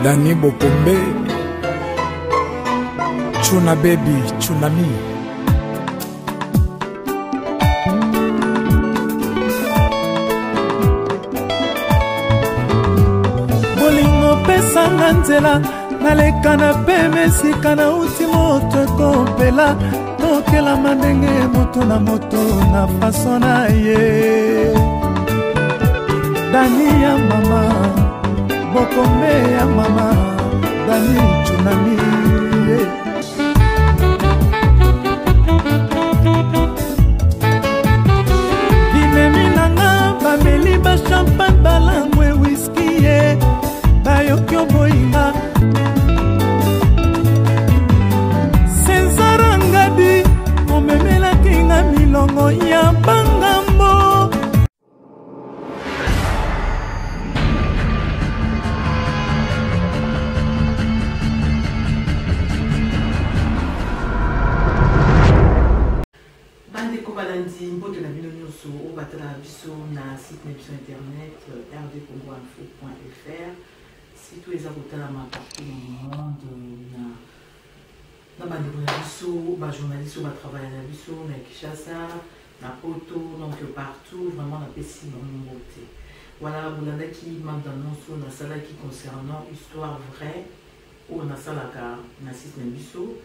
Dani Bokombe, Chuna Baby, Chunami. Bolingo pesa nzela naleka na pe mesika na uti moto ekopela tokela mandenge moto na faso na ye. Dani ya mama, Bokombe ya mama, Dani Chunami. Binemi nanga bameli ba champagne balangwe whisky ye bayokyo boyinga senzarangadi omemelaki nga milongo ya bangambo. Mbote na bino nyonso o batala biso na site na biso internet rdcongoinfo.fr. site eza kotalama partout dans le monde na bandeko na biso bajournaliste oyo batravaille na biso na Kinshasa na Poto, donc partout vraiment napesi bango mbote. Voilà, bolandaki map d'annonce nasalaki concernant histoire vraie oyo nasalaka na site na biso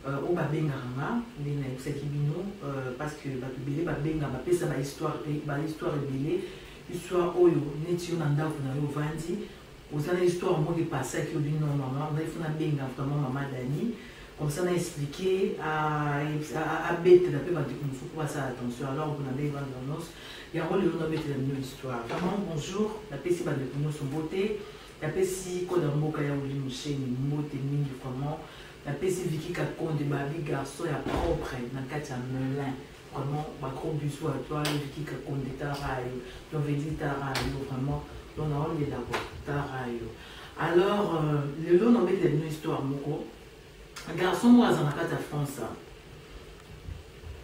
o babenganga ndenge nayebisaki bino parce que bato ebele babengaka bapesa bahistoire ebele histoire oyo neti yo na ndako na yo ovandi oza na histoire moko epasaki yo bino mama ndaifu nabenga vraiment mama Dani comme ça na expliqué abetela mpe bandeko mosusu po basala attention alors mpona ndenge bandannonce yango lelo nabetela bino histoire vraiment bonjour napesi bandeko nyonso mbote napesi koda mboka ya Olimu Sheni mbote mingi vraiment. La PC Vicky Kakonde, babi garçon ya propre na kati ya Melun. Vraiment, ma gros bisous à toi, Vicky Kakonde, Tarayo. Donc, Vedi Tarayo, vraiment. On a enlevé d'abord, Tarayo. Alors, le lot n'a pas été une histoire, moko. Garçon, moi, dans la kati ya France.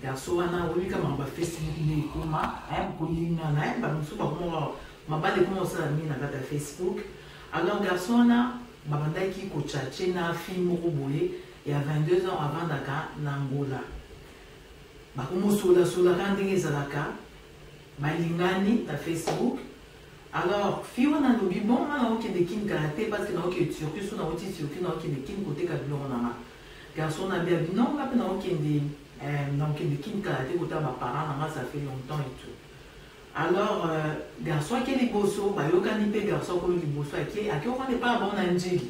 Garçon, on a oui, comme on va faire Facebook, comment, Colina, ma balle commence à mettre dans la kati ya Facebook. Alors, garçon, on a babandaki kochache na fille moko boye ya 22 ans avant daka na Angola bakomosola ndenge ezalaka balingani na Facebook. Alors fille wana lobi bon na okende kini karaté parce que na okende Turquie so na oti Turquie na okende kini koteka biloko nanga garçon na bia non ngape na okende kini karaté kota ba parents nanga ça fait longtemps et tout. Alors, garçon qui est liboso, bayokani pe garçon qui est liboso, qui on n'est pas bon en Ndjili, qui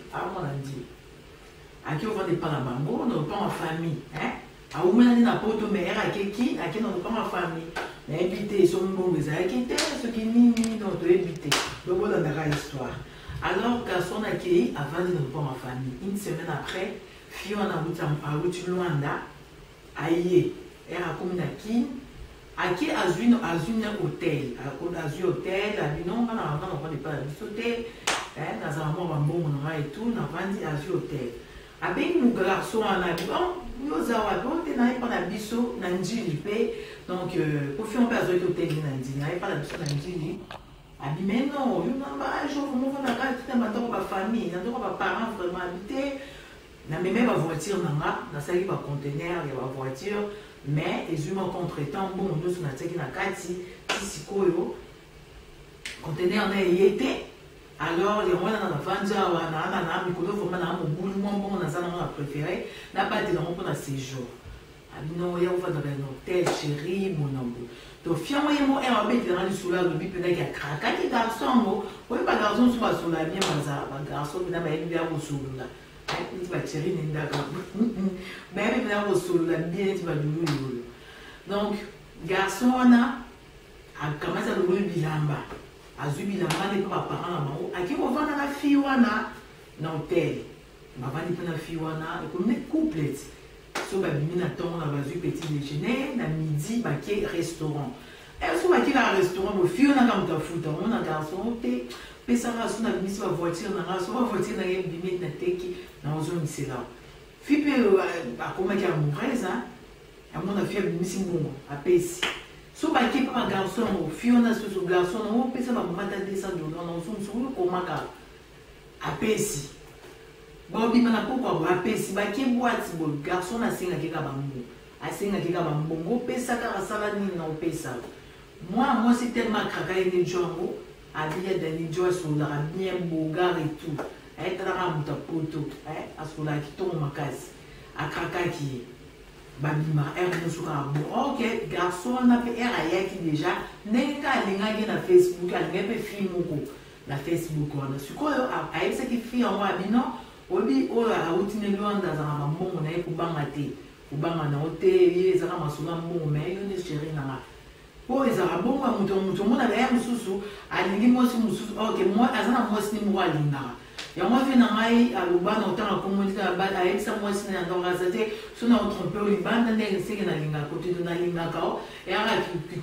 on n'est pas la bango, on n'est pas en famille, hein? A où on n'a pas de mère, à qui on n'est pas en famille, mais habiter, ils sont bons, mais à qui ce qui ni dans de habiter, donc on a la histoire. Alors, garçon a qui avant de ne pas en famille, une semaine après, fille on a route Luanda, aïe, elle a comme qui Aki azui hôtel, azui hôtel, non, on ne pas sauter, dans un moment bon et tout, on a vendu azui hôtel. Avec mon garçon en habitant, nous avons pas la biso, Nandjili, donc pour faire un peu azui hôtel, Nandjili, n'avait pas la biso Nandjili. Abi mais non, il y a un jour, on va dans ma famille, dans ma parents vraiment habité, na même ma voiture, na salle va conteneur, il y a ma voiture. Mais les humains contre-temps, bon, nous sommes attaqués dans Kati, Tisikoyo, conteneur n'a été. Alors, les gens dans la Vanja, on a un micro, on a un boulot, on a préféré, n'a pas été dans mon séjour. Non, il y a un hôtel, chéri, mon amour. Donc, fiancé, moi, et on met dans le soulard, le bip, il y a craqué, qui est garçon, oui, pas garçon, soit sur la bien, mais garçon, il n'a pas été bien au soulard. Donc, garçon, on a commencé à louer Bilamba. A vu Bilamba, les parents, à qui on va dans la fille, on a dans l'hôtel. On va dans la fille, on a, et comme des couplets. So, on a vu petit déjeuner, à midi, il y a restaurant. Et so, il y a un restaurant, on a fille, on a comme ta foot, on a garçon, pesaka so na bimisi ba voiture na nga so ba voiture na ye bimisi na teki na ozo misela fi pe akomaki amoureuse amona fi bimisi mbongo apesi so ba ki pa garçon o fi ona so garçon o pesa ba mata $200 na ozo musu komaka apesi bon bimana pourquoi ba pesi ba ki boîte bon garçon na singa ki ka bambo asinga ki ka bambo pesa ka sala ni na pesa moi c'est tellement craqué les jongo habillé dans les jours sur la bien bogar et tout être là muta poto asola ki to makasi akraka ki babima erno suka bon OK garçon na pe era yaki déjà nenga linga na Facebook alinga pe film ko na Facebook on sikoyo aisa ki fi en wa bino obi o autine luanda za mamongo na ekubanga te kubanga na hote yeza kama sona mbongo me yo ne chérie na po ezaka bongo muto mona ba mususu alingi mosi mususu OK moi azana mosi ni mo alinga ya moi vient na mai alubana otanga komunika ba aisa mosi na ndonga zate sona tromper libanda ndenge sike na linga kote na linga kao ya ki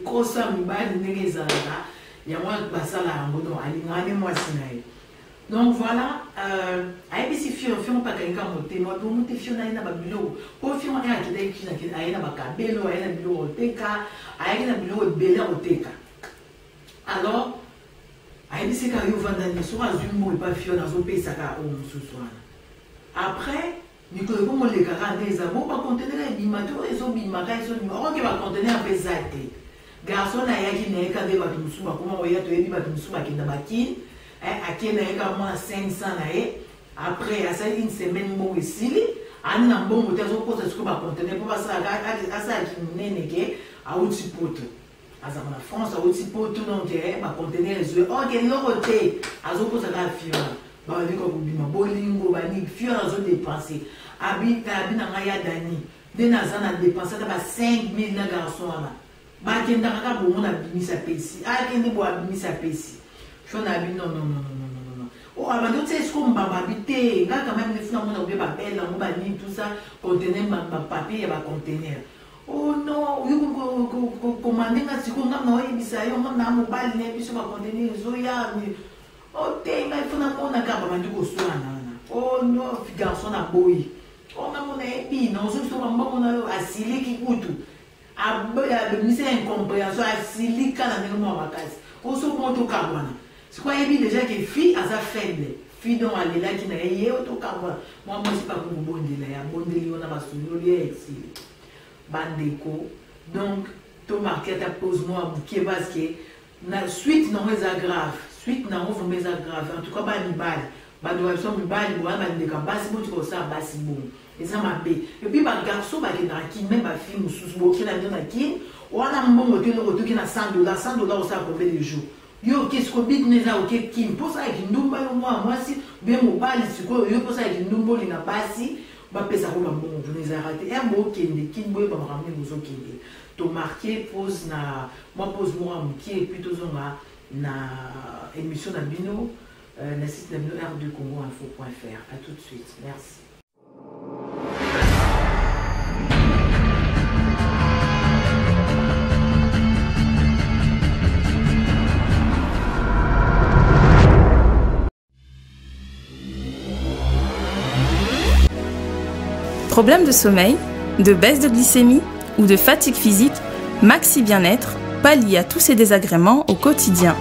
kosa mibali ndenge zala ya moi basala ngono alinga ni mosi na donc voilà ABC fion pas quelqu'un monter moi pour monter fion na babilo pour fion ya kidai kina aina bakabelo aina bilo oteka aina bilo bela oteka alors ABC ka yo vandani so azumo et pas fion azo pesa ka o mususwana après nikolo comme les garande za bo ba contenir bimato ezo bimaka ezo numéro que va contenir pesate garçon na yaki na eka de ba musuba comment oya to ebi ba musuba kinda bakini à également 500 après à ça une semaine bon ici on a bon moteur au poste ce que va contenir pour passer à ça qui n'est que à outil poto à ça en France à outil poto donc va contenir les yeux OK l'autre à zo poste la fiona ba ni ko bima bolingo ba ni fiona zo dépenser habita na ngaya dani de na zana dépenser ba 5000 na garçon là ba kenda ka bo mona bimisa pesi a kendi bo bimisa pesi non. Oh, avant de dire ce qu'on m'a habité, là quand même, les filles ont oublié ma belle, on m'a dit tout ça, contenir ma papier et ma contenir. Oh non, vous commandez un petit peu, on a un mobile, puis on va contenir, Zoya. Oh, il faut qu'on a un peu de oh non, garçon a boy. On a mon épi, non, je suis on a assilé qui coûte. Ah, c'est incompréhension, assilé quand on a ma case. On se monte au carbone. C'est quoi, il déjà que fille à sa faible. Fille dont elle est là qui n'a rien au carbone. Moi, je ne sais pas pour bon délai. Bon délai, on a pas sur le exilé. Bandeko. Donc, ton marqué ta pose moi, qui est parce que la suite non est grave. Suite non est grave. En tout cas, pas ni balle. Bah, doit être une balle, ou un de cabas, bon, tu vois ça, bassi bon. Et ça m'a bé. Et puis, bah, garçon, bah, qui n'a qui, même ma fille, ou sous qui n'a qui, ou un bon moteur, qui n'a $100, $100 au ça combien de jours. Yo qu'est-ce que bit neza OK qui pour ça qui ndumba yo moi si bien mobile siko yo pour ça qui ndumbo lina basi ba pesa ko mambo vous les arrêter et mo kende qui boye ba ramener vous kende to marquer pose na moi pose moi qui est plutôt na émission na bino na site na bino r2congo.info.fr. À tout de suite, merci. Problème de sommeil, de baisse de glycémie ou de fatigue physique, Maxi Bien-être pallie à tous ces désagréments au quotidien.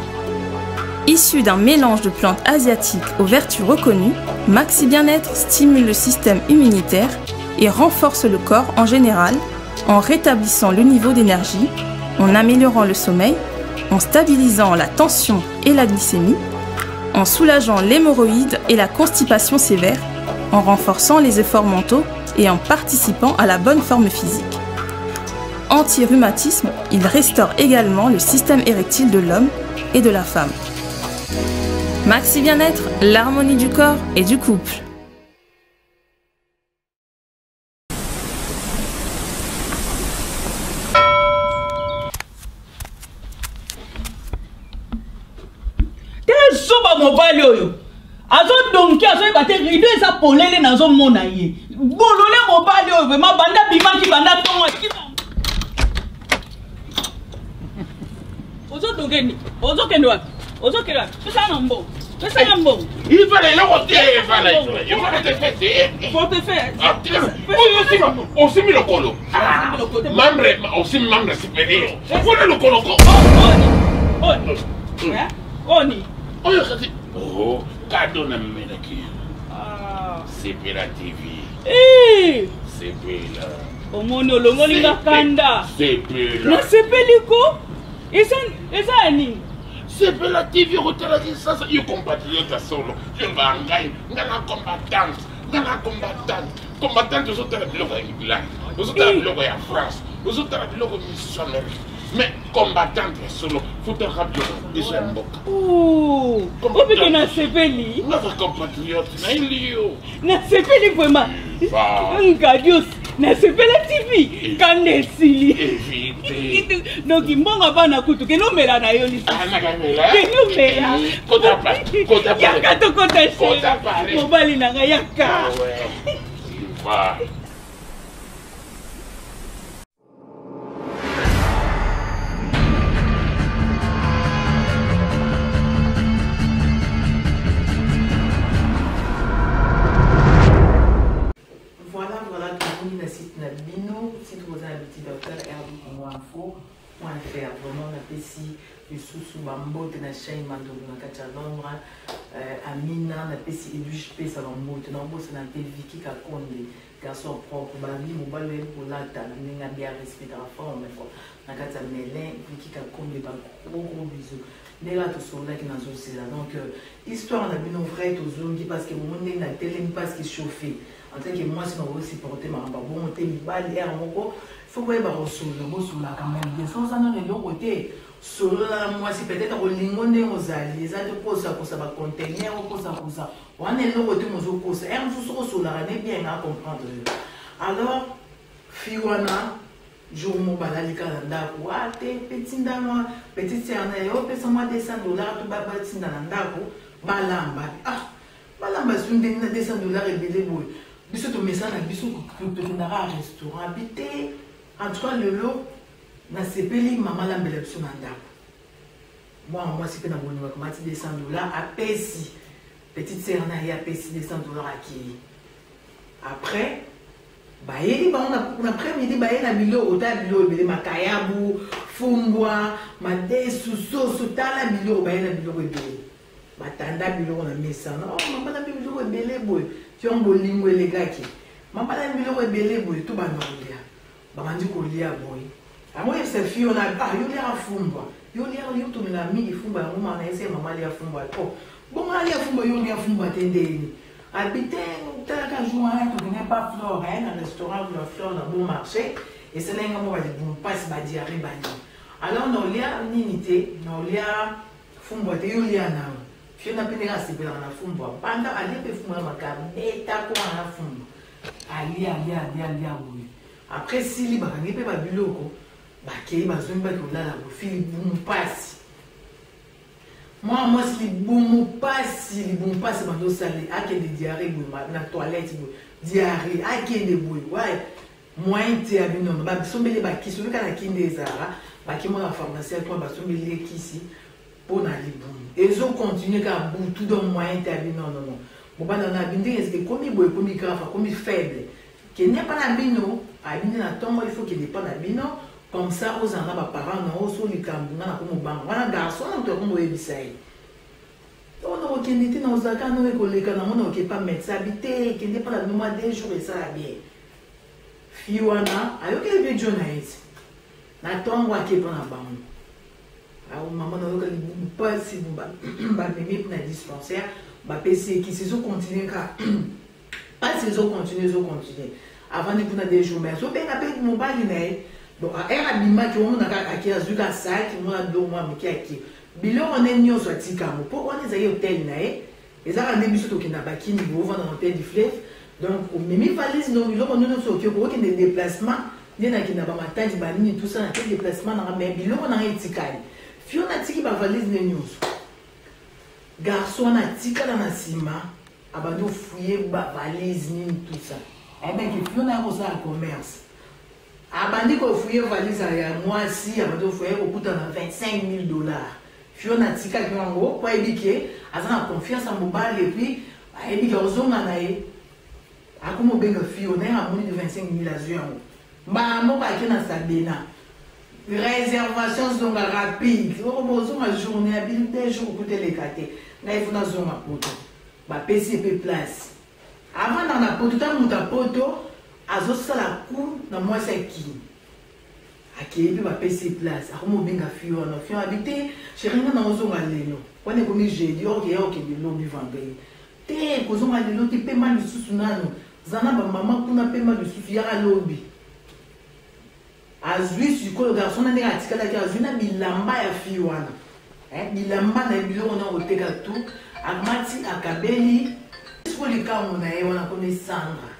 Issu d'un mélange de plantes asiatiques aux vertus reconnues, Maxi Bien-être stimule le système immunitaire et renforce le corps en général en rétablissant le niveau d'énergie, en améliorant le sommeil, en stabilisant la tension et la glycémie, en soulageant l'hémorroïde et la constipation sévère, en renforçant les efforts mentaux et en participant à la bonne forme physique. Anti-rhumatisme, il restaure également le système érectile de l'homme et de la femme. Maxi Bien-être, l'harmonie du corps et du couple. Mobile oyo azo donki azo ebate rido eza polele nazo mona ye bolole mobile oyo vraiment banda bimaki banda tongo kisa ozo dongeni ozo kendo wapi pesa nambo il fallait le côté il faut te faire aussi mis le colo membre supérieur on le colo oni oh, cadeau na melaki. Sepela TV. Eh! Sepela. Omono longolinga kanda. Sepela. Na sepeliko? Esa ani? Sepela TV rotela ça yo compatriote solo. Yo ngangai, ngana combattante. Ngana combattante. Combattante aux autres biloko ya England. Aux autres biloko ya France. Aux autres biloko missionnaire. Mais combattante solo. Faut te rappeler déjà mboka. Oh! Obike na sepeli? Notre compatriote na ilio. Na sepeli vraiment. Ngadios. Na sepela TV. Kanesili. Évitez. Donc mbonga bana kutu kenomela na yo lisa. Ah nakamela. Kenomela. Kota pa. Yaka to kota se. Mobali na nga yaka. Ouais. Va. Vraiment, on a ici le sous Bambo, de la chaîne Mandolo, na Kachalondra, Amina, on a ici Edwige P. Salombo, on a bossé dans Vicky Kakonde, garçon propre, Bali, Mobile, pour la table, on a bien respecté la forme, on a Kacha Mélin, Vicky Kakonde, gros bisous. Mais là, tout ça, là, qui n'a pas donc, histoire, on a bien vrai, tout ça, parce que mon monde n'a tellement pas ce qui chauffé. En tant que moi, si on veut supporter ma bon, on t'a mis balle, et à mon go, faut voir le sous la quand même. Bien sûr, ça n'a rien côté. Solo là, moi, c'est peut-être au lingonde aux alliés, les autres causes pour ça va contenir, ou ça pour ça. On est là côté mon cause. Et on se sur la année bien à comprendre. Alors, Fiwana, jour mon balali calenda, quoi, t'es petit dame, petite sœur, on moi $200, tout bas petit dans l'andako, balamba. Ah, balamba, c'est une $200 et belé boy. Biso to mesa na biso ko na restaurant habité en tout cas le lot na sepeli maman la mbele biso na ndako moi c'est que na boni wa mati $200 à pesi petite sœur na ya pesi $200 à qui après ba yeli ba on après midi ba yela bilo ota bilo bele makayabu fumbwa madesu soso tala bilo ba yela bilo bele batanda bilo na mesa no maman na bilo bele boy on bolingo les gars qui maman la biloko ebele boy tout banolia bamandi kolia boy amo yese fio na yo lia fumba yo to na mi fumba ya mama na ese mama lia fumba oh bon lia fumba yo lia fumba tendeni habiter taka joie to n'est pas flore un restaurant de flore dans bon marché et c'est là ngamo ba bon passe ba diarrhée bani alors no lia ninité no lia fumba te yo lia na je n'ai pas de la fumba. Pendant aller pe fumba makam, eta ko na fumba. Ali. Après si li ba ngi pe ba biloko, ba ke ba zomba ko la bo fili boum passe. Moi si boum passe ba do salé, a ke de diarrhée bo na toilette bo. Diarrhée, a ke de bo. Ouais. Moi te abino ba sombele ba ki so ka na kinde zara, ba ki mo la pharmacie ko ba sombele ki si. Pour aller boum. Et ils ont continué à boum tout dans moyen terminé non. Bon bah dans la binde est-ce que comme il boit comme il grave comme il faible qui n'est pas la bino à binde na tombe il faut qu'il n'est pas la bino comme ça aux en a parents non sur les cambounas na comme bang wana garçon on te comme webisai on qui n'était dans zaka non et collègue na mon qui pas médecin habité qui n'est pas la mois des jours et ça bien fiwana ayo que le journaliste na tombe wa qui prend la bang maman n'a pas si même na dispensaire ba PC qui se continuer car pas se continuer avant de prendre des jours mais so ben appel mon bali né donc era bima qui on a aki azuka sac moi do moi miki aki bilo on est nyo soit tika mo pour on est hôtel né et ça on est biso to ki na baki niveau vendre dans hôtel du fleuve donc au mimi valise non bilo on nous so ki pour que des déplacements ni na ki na ba matadi ba ni tout ça na des déplacements na mais bilo on a etikali Fiona tiki ba valise ne news. Garçon na tika na sima, abando fouiller ba valise ni tout ça. Eh ben que Fiona a ça commerce. Abandi ko fouiller valise ya moi si abando fouiller au coût de $25,000. Fiona tika ki wango kwa ebike, azana confiance en mobile et puis ebike ozonga na e. Akomo benga Fiona a moni de $25,000 azio. Ba mo ba ki na sabena. Réservation sont rapide. On a une journée, des jours pour les cater. Là, il faut une zone à poto. PCP place. avant dans la poto ta muta poto azo sala coup na moi c'est qui akiebi ba pesi place akomo benga fio na fio habité chéringa na ozo ngalelo kone komi jeudi ok de lobi vendredi te kozo ngalelo ti pe mal susu nano zana ba maman kuna pe mal susu ya lobi azui sur le garçon na atikala ki azui na bilamba ya fio wana bilamba na biloko na oteka tout amati akabeli siko likamu na ye wana kone sanga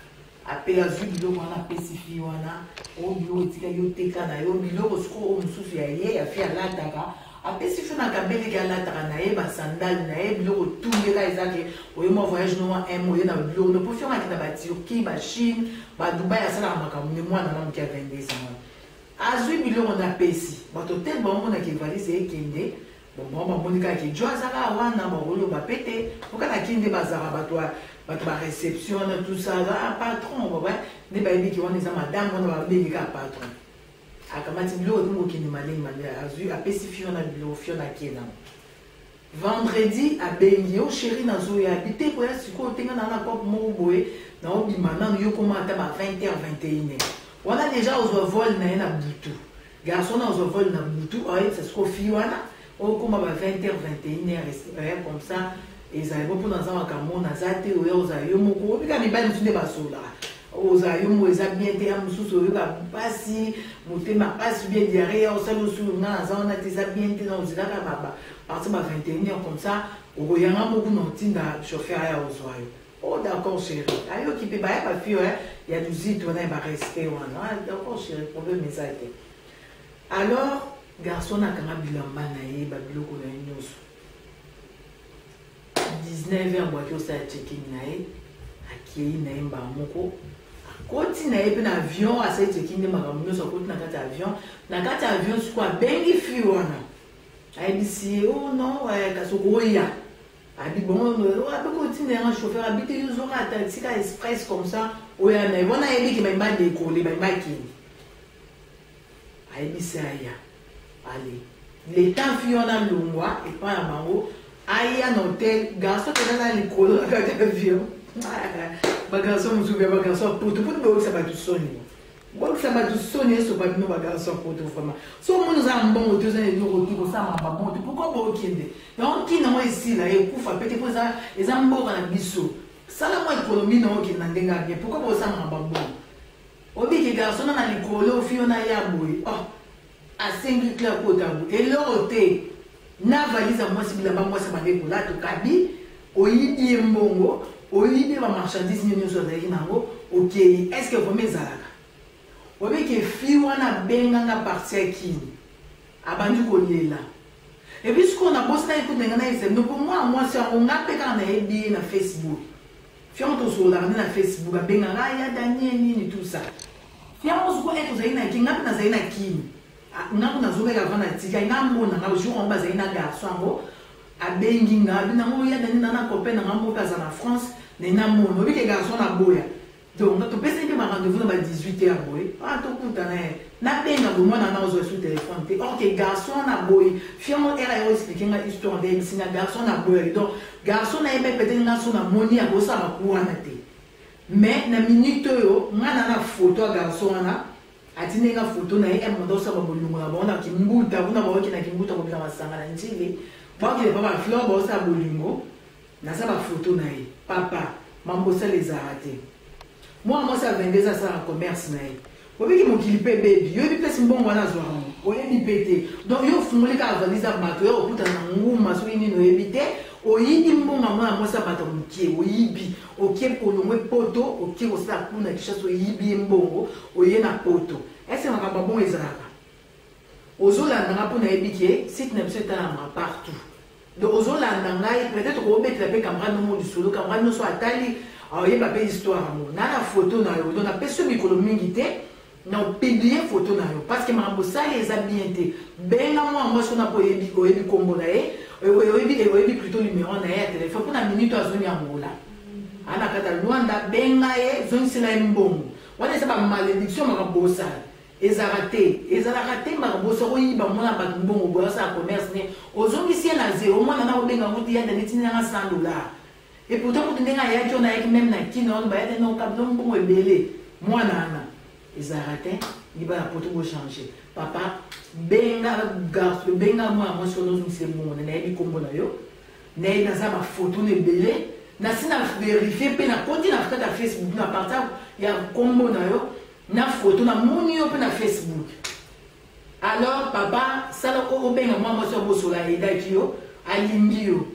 apela azui biloko wana pesi fio wana o biloko etika yo teka na yo biloko siko o mosusu ya ye ya fi alataka apesi fio na kabeli ki alataka na ye basandale na ye biloko tungela ezake oyema voyage no un mois ye na biloko no po fio makita baturki bachine badubai asalaka makambo ne mwana na moki ya 22 ans azui biloko na pesi bato te baomonaki valise ekende bon bamonika ki jo azala wana bakoloba pete okana kinde bazala bato ba réception na tout ça patron ne bayebiki wana eza madame wana babengika patron akamati biloko tongokende malenge azui apesi fio na biloko fio na kena vendredi abengi yo chéri nazoya habite koya sikoyo otenga na cope moko boye na obima nano yo koma ata ba 20h 21h wana déjà ozwa vol na ye na butu garçon na ozwa vol na butu c'est ce qu'on fait wana okoma ba 20h 21h comme ça ezali bo mpona aza makambo naza te oyo ozala yo moko obika mibali mosusu nde basola ozala yo moko eza bien te ya mosusu oyoka mpasi motema mpasi bien diarrhée osali osulu nga naza wana te eza bien te na ozelaka partir ba 21h comme ça okoyanga moko na otinda chauffeur ya ozwa yo. Oh d'accord chérie, ayo qui peut pas pas fille il y a du zit on a pas respect wana. D'accord chérie, problème est ça. Alors garçon na kanga bilamba na ye ba biloko na nyoso. 19h boaki osa check-in na ye akei na ye mba moko akoti na ye pe na avion asa check-in de makambo nyoso akoti na kati avion siko abengi fille wana ayebisi oh non kasi okoya abi bon abekoti na un chauffeur habite yozora atatika express comme ça oya na bona yebi ki ba décoller ba kini ayebisi aya allez l'état fille on a longwa et pas à bango aya na hôtel garçon que dans les colo na kati avion ba garçon musubi ba garçon poto ba ça ba tout sonner bon ça va tout sonner so ba no ba garçon poto vraiment so mo nous a bon hôtel ça les retour ça ma bon pourquoi ba okinde donc qui na moi ici là et kufa peut être ça les ambo na biso sala moi économie na okinde na ndenga bien pourquoi ba ça ma bon obi ki garçon na likolo fiona ya boy oh à 5 clair kota et l'hôtel na valise moi si bilamba moi ça m'a dit là to kabi oyibi mbongo oyibi ba marchandise nyonyo so zaki nango OK est-ce que vous mezalaka obi ke fi wana benga nga partie kini abandi ko lela et puis ce qu'on a bossé écoute ngana ese no pour moi c'est on ngape kana ebi na Facebook fion to so la na Facebook benga nga ya Daniel ni tout ça fion so ko eto zaina kinga na zaina kini nga na zoka ya vana tika nga mbona nga jour on baza ina garçon ngo abengi nga bina ngo ya dani na copain nga mo kaza na France na mono obi ke garçon na boya donc to pesa ke ma rendez-vous na 18h boy to kuta na benga bo mona na ozo sur téléphone te OK garçon na boy fion era yo expliquer nga histoire de singa garçon na boy donc garçon na ebe peut-être nga so na moni ya bosa ba kuana te mais na minute yo nga na photo garçon na atine nga photo na ye mondo sa bolungu na bona kimbuta kuna ba okina kimbuta ko bila masanga na njili ba ke ba fleur ba sa bolungu na sa ba photo na ye papa mambo sa les arrêter moi ça 22 ans ça commerce na ye obi ki mo kilipe baby yo bi pesi mbongo wana zwa ngo oye bi pété donc yo fumuli ka valise bato yo okuta na nguma so ini no ebite oyibi mbongo moi ça bato mukie oyibi OK olongwe poto OK osala kuna kisha so yibi mbongo oye na poto est-ce que makamba bon ezalaka ozolanda nga pona ebike site na biso etalama partout donc ozolanda ngai peut-être ko obetela pe camarade no du solo camarade no so atali oyeba pe histoire mo na photo na yo donc na peso mikolo mingi te na publier photo na yo parce que makambo sali eza bien te benga moi so na po oyebi kombo na ye oyebi plutôt numéro na ye ya téléphone pona minute azoni yangola ana kata Luanda benga ye zongisela ye mbongo wana eza ba malédiction makambo osala ezalaka te makambo osala oyiba mona bato mbongo boya osala commerce ne ozongisi ye na zero omwana na obenga ngo te ya danetini nanga $100 Et pourtant, quand on est même na kino, on va être non cap non bon belé. Moi nana, ils arrêtent, ils va la poto changer. Papa, benga garçon, benga moi sur nos c'est bon, on est comme bon yo. Né dans ma photo ne belé, na si na vérifier pe na poti na photo na Facebook na partage, il y a comme bon yo, na photo na moni yo pe na Facebook. Alors papa, ça le benga moi sur bo sur la ida yo, alingi yo.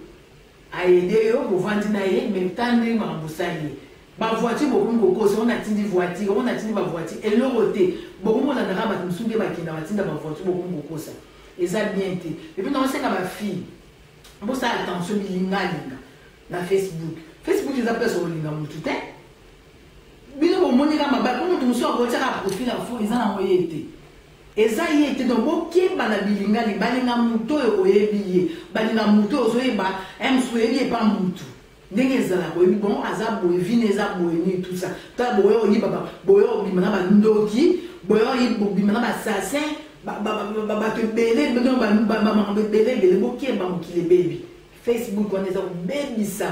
A aider yo pour vendre naie mais tandis ma boussali ba voiture beaucoup ko on a tindi voiture on a tindi ba voiture et le roté beaucoup mon na ba msunge ba kinda batinda ba voiture beaucoup ko ça et ça bien été et puis non c'est comme ma fille bon ça attention bilinga na Facebook ils appellent sur linga mutu te bino bo monika maba ko mutu muso ko tshaka profil afo ils en envoyé été. Et ça y était donc ok bana bilinga li balinga muto oyebiye balinga muto ozoyeba emsoyebi pas mutu ndenge zala ko bon azabo evine azabo ni tout ça ta boyo ni baba boyo bimana ba ndoki boyo bimana ba assassin ba te belé ba belé ok ba mukile baby Facebook on est ça baby ça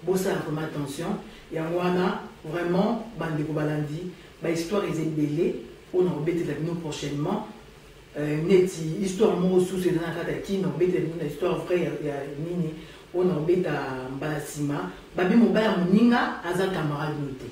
bon ça vraiment attention et en wana vraiment bande ko balandi ba histoire est belé. On a embêté nous prochainement. Neti histoire moi sous c'est dans la carte qui on embêté une histoire vraie il y a nini on a embêté à Mbalasima babi mobile muninga aza camarade noté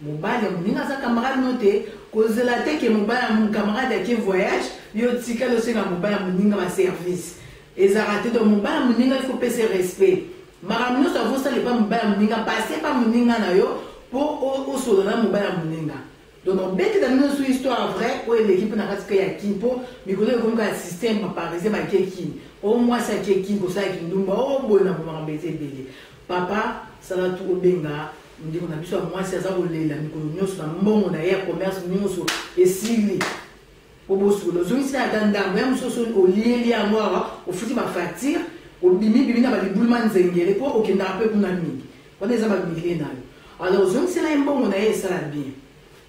mobile muninga aza camarade noté cause la tête que mobile mon camarade qui voyage yo tika le c'est mobile muninga ma service et ça raté de mobile muninga il faut payer respect maramno ça vous ça les pas mobile muninga passer pas muninga na yo pour au solana mobile muninga. Donc, on bête dans notre histoire vraie, où l'équipe n'a pas de Kimpo, mais qu'on a comme un système par exemple à Kekin. Au moins, c'est Kekin pour ça qui nous oh, bon, on a embêté Bélé. Papa, ça va tout au Benga. On dit qu'on a vu ça, moi, c'est ça, on l'a mis, on a sur un bon, on a eu un commerce, on a sur et s'il au beau sur le zone, c'est à Ganda, même sur au lié à moi, au foutu ma facture, au bimi, n'a pas de boulman zengé, pour aucun appel pour l'ami. On est à ma millier. Alors, zone, c'est là un bon, on a eu ça bien.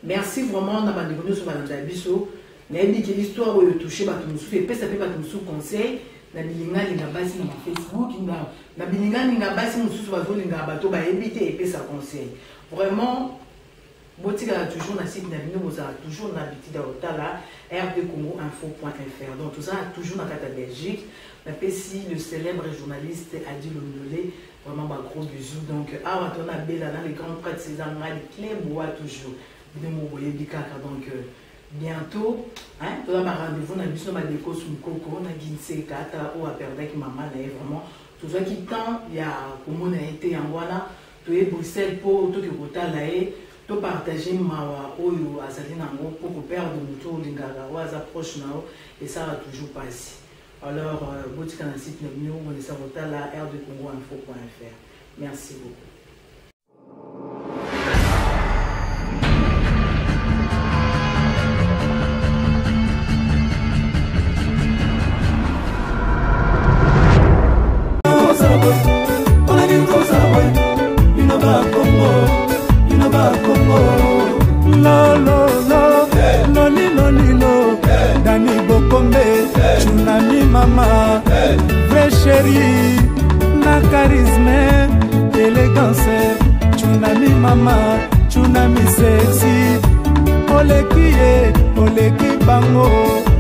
Merci vraiment d'avoir découvert sur Madame Dabiso. Mais l'histoire où le toucher, nous fait ça fait nous sous conseil. Na bilinga linga basi na Facebook, na bilinga linga basi nous sous bateau linga bateau ba éviter et ça conseil. Vraiment, botika toujours na site na bino boza toujours na biti da hotala rdcongo-info.fr. Donc tout ça toujours dans la Belgique. La PCI, le célèbre journaliste Adil Ondolé, vraiment un gros bisou. Donc ah on a bella dans les grands prêtres ces amas les clés bois toujours. Donc bientôt, hein, tu as rendez-vous dans le bus de déco sous le coco, on a guiné kata ou à perdre qui maman vraiment tout ça qui tend il y a comme on a été en voilà tu es Bruxelles pour tout que tu as là tu partager ma ou à Salina pour perdre de moto lingara ou à approche now et ça va toujours passer. Alors botika na site nous on est sur la rdcongo-info.fr. Merci beaucoup. Dani Bokombe, Tsunami Mama, vrai chéri, na charisme, élégance, Tsunami Mama, Tsunami sexy, Oleki Bango.